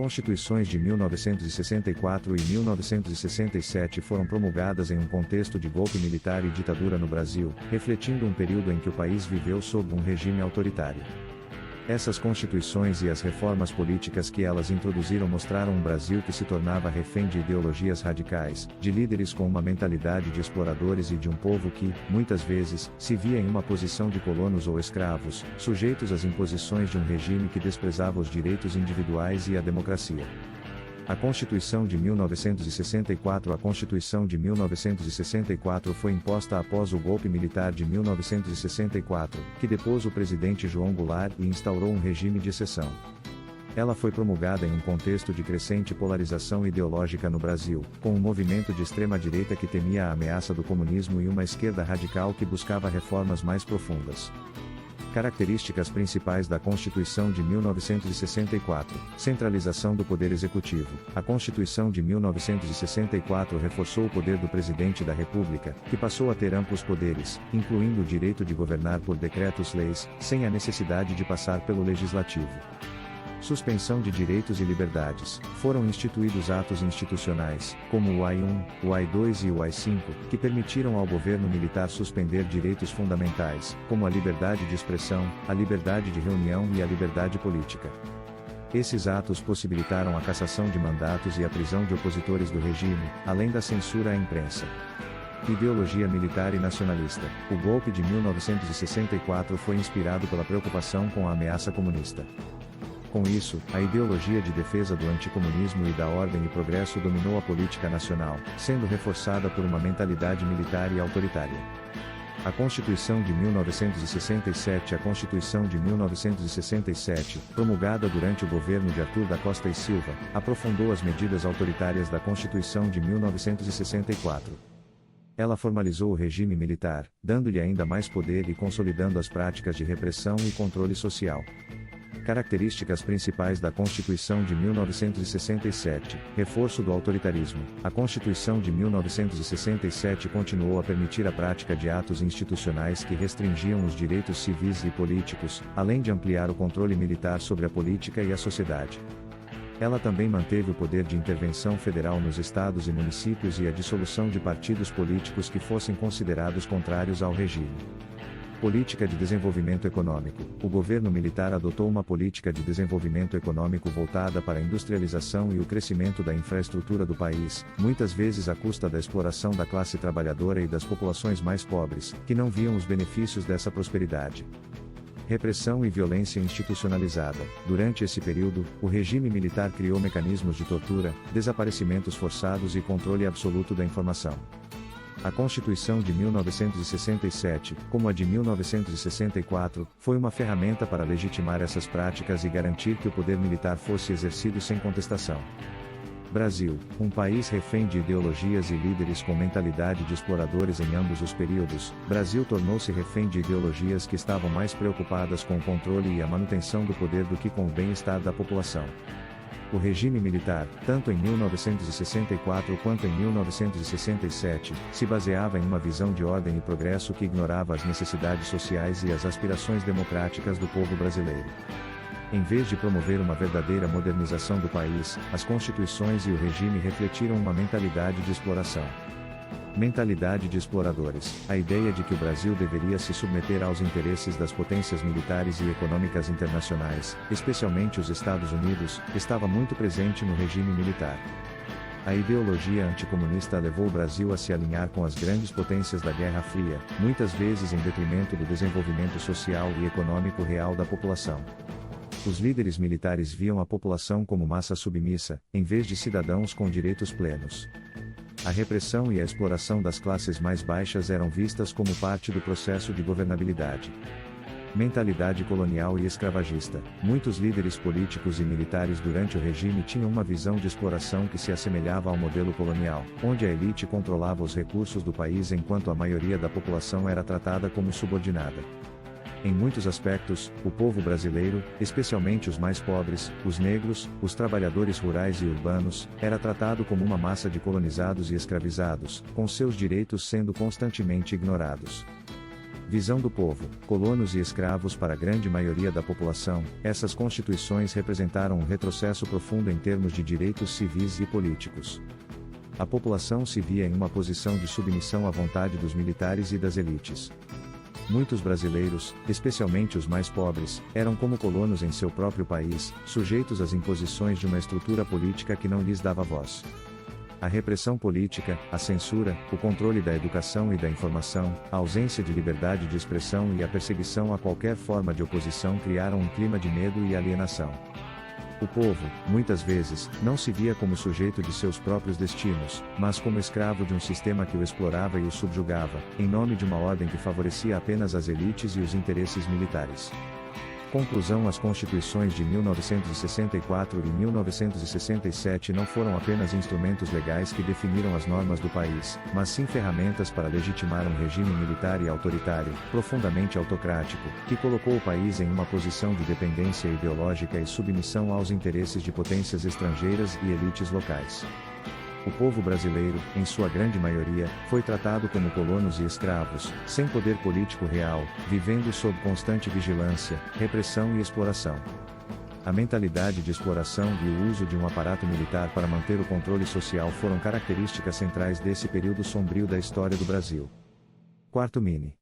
constituições de 1964 e 1967 foram promulgadas em um contexto de golpe militar e ditadura no Brasil, refletindo um período em que o país viveu sob um regime autoritário. Essas constituições e as reformas políticas que elas introduziram mostraram um Brasil que se tornava refém de ideologias radicais, de líderes com uma mentalidade de exploradores e de um povo que, muitas vezes, se via em uma posição de colonos ou escravos, sujeitos às imposições de um regime que desprezava os direitos individuais e a democracia. A Constituição de 1964 A Constituição de 1964 foi imposta após o golpe militar de 1964, que depôs o presidente João Goulart e instaurou um regime de exceção. Ela foi promulgada em um contexto de crescente polarização ideológica no Brasil, com um movimento de extrema-direita que temia a ameaça do comunismo e uma esquerda radical que buscava reformas mais profundas. Características principais da Constituição de 1964: centralização do Poder Executivo. A Constituição de 1964 reforçou o poder do Presidente da República, que passou a ter amplos poderes, incluindo o direito de governar por decretos-leis, sem a necessidade de passar pelo Legislativo. Suspensão de direitos e liberdades. Foram instituídos atos institucionais, como o AI-1, o AI-2 e o AI-5, que permitiram ao governo militar suspender direitos fundamentais, como a liberdade de expressão, a liberdade de reunião e a liberdade política. Esses atos possibilitaram a cassação de mandatos e a prisão de opositores do regime, além da censura à imprensa. Ideologia militar e nacionalista. O golpe de 1964 foi inspirado pela preocupação com a ameaça comunista. Com isso, a ideologia de defesa do anticomunismo e da ordem e progresso dominou a política nacional, sendo reforçada por uma mentalidade militar e autoritária. A Constituição de 1967 A Constituição de 1967, promulgada durante o governo de Arthur da Costa e Silva, aprofundou as medidas autoritárias da Constituição de 1964. Ela formalizou o regime militar, dando-lhe ainda mais poder e consolidando as práticas de repressão e controle social. Características principais da Constituição de 1967, reforço do autoritarismo. A Constituição de 1967 continuou a permitir a prática de atos institucionais que restringiam os direitos civis e políticos, além de ampliar o controle militar sobre a política e a sociedade. Ela também manteve o poder de intervenção federal nos estados e municípios e a dissolução de partidos políticos que fossem considerados contrários ao regime. Política de desenvolvimento econômico. O governo militar adotou uma política de desenvolvimento econômico voltada para a industrialização e o crescimento da infraestrutura do país, muitas vezes à custa da exploração da classe trabalhadora e das populações mais pobres, que não viam os benefícios dessa prosperidade. Repressão e violência institucionalizada. Durante esse período, o regime militar criou mecanismos de tortura, desaparecimentos forçados e controle absoluto da informação. A Constituição de 1967, como a de 1964, foi uma ferramenta para legitimar essas práticas e garantir que o poder militar fosse exercido sem contestação. Brasil, um país refém de ideologias e líderes com mentalidade de exploradores em ambos os períodos, Brasil tornou-se refém de ideologias que estavam mais preocupadas com o controle e a manutenção do poder do que com o bem-estar da população. O regime militar, tanto em 1964 quanto em 1967, se baseava em uma visão de ordem e progresso que ignorava as necessidades sociais e as aspirações democráticas do povo brasileiro. Em vez de promover uma verdadeira modernização do país, as constituições e o regime refletiram uma mentalidade de exploração. Mentalidade de exploradores. A ideia de que o Brasil deveria se submeter aos interesses das potências militares e econômicas internacionais, especialmente os Estados Unidos, estava muito presente no regime militar. A ideologia anticomunista levou o Brasil a se alinhar com as grandes potências da Guerra Fria, muitas vezes em detrimento do desenvolvimento social e econômico real da população. Os líderes militares viam a população como massa submissa, em vez de cidadãos com direitos plenos. A repressão e a exploração das classes mais baixas eram vistas como parte do processo de governabilidade. Mentalidade colonial e escravagista. Muitos líderes políticos e militares durante o regime tinham uma visão de exploração que se assemelhava ao modelo colonial, onde a elite controlava os recursos do país enquanto a maioria da população era tratada como subordinada. Em muitos aspectos, o povo brasileiro, especialmente os mais pobres, os negros, os trabalhadores rurais e urbanos, era tratado como uma massa de colonizados e escravizados, com seus direitos sendo constantemente ignorados. Visão do povo, colonos e escravos. Para a grande maioria da população, essas constituições representaram um retrocesso profundo em termos de direitos civis e políticos. A população se via em uma posição de submissão à vontade dos militares e das elites. Muitos brasileiros, especialmente os mais pobres, eram como colonos em seu próprio país, sujeitos às imposições de uma estrutura política que não lhes dava voz. A repressão política, a censura, o controle da educação e da informação, a ausência de liberdade de expressão e a perseguição a qualquer forma de oposição criaram um clima de medo e alienação. O povo, muitas vezes, não se via como sujeito de seus próprios destinos, mas como escravo de um sistema que o explorava e o subjugava, em nome de uma ordem que favorecia apenas as elites e os interesses militares. Conclusão: as constituições de 1964 e 1967 não foram apenas instrumentos legais que definiram as normas do país, mas sim ferramentas para legitimar um regime militar e autoritário, profundamente autocrático, que colocou o país em uma posição de dependência ideológica e submissão aos interesses de potências estrangeiras e elites locais. O povo brasileiro, em sua grande maioria, foi tratado como colonos e escravos, sem poder político real, vivendo sob constante vigilância, repressão e exploração. A mentalidade de exploração e o uso de um aparato militar para manter o controle social foram características centrais desse período sombrio da história do Brasil. Quarto mini.